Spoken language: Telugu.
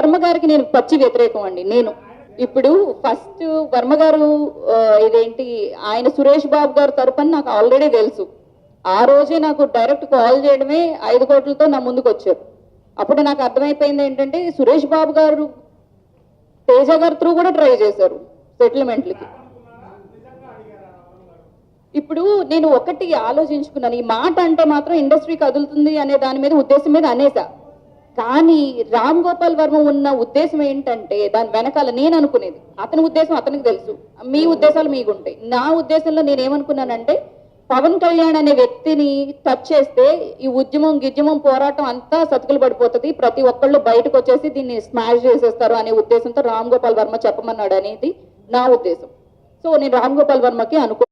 వర్మ గారికి నేను పచ్చి వ్యతిరేకం అండి. నేను ఇప్పుడు ఫస్ట్ వర్మ గారు ఇదేంటి ఆయన సురేష్ బాబు గారు తరపున నాకు ఆల్రెడీ తెలుసు. ఆ రోజే నాకు డైరెక్ట్ కాల్ చేయడమే 5 కోట్లతో నా ముందుకు వచ్చారు. అప్పుడు నాకు అర్థమైపోయింది ఏంటంటే సురేష్ బాబు గారు తేజ గారు త్రూ కూడా ట్రై చేశారు సెటిల్మెంట్లకి. ఇప్పుడు నేను ఒకటి ఆలోచించుకున్నాను, ఈ మాట అంటే మాత్రం ఇండస్ట్రీ కదులుతుంది అనే దాని మీద ఉద్దేశం మీద అనేసా. కానీ రామ్ గోపాల్ వర్మ ఉన్న ఉద్దేశం ఏంటంటే దాని వెనకాల నేను అనుకునేది, అతని ఉద్దేశం అతనికి తెలుసు, మీ ఉద్దేశాలు మీకుంటాయి. నా ఉద్దేశంలో నేనేమనుకున్నానంటే పవన్ కళ్యాణ్ అనే వ్యక్తిని టచ్ చేస్తే ఈ ఉద్యమం పోరాటం అంతా సతుకులు పడిపోతుంది, ప్రతి ఒక్కళ్ళు బయటకు వచ్చేసి దీన్ని స్మాష్ చేసేస్తారు అనే ఉద్దేశంతో రామ్ గోపాల్ వర్మ చెప్పమన్నాడు అనేది నా ఉద్దేశం. సో నేను రామ్ గోపాల్ వర్మకి అనుకున్నాను.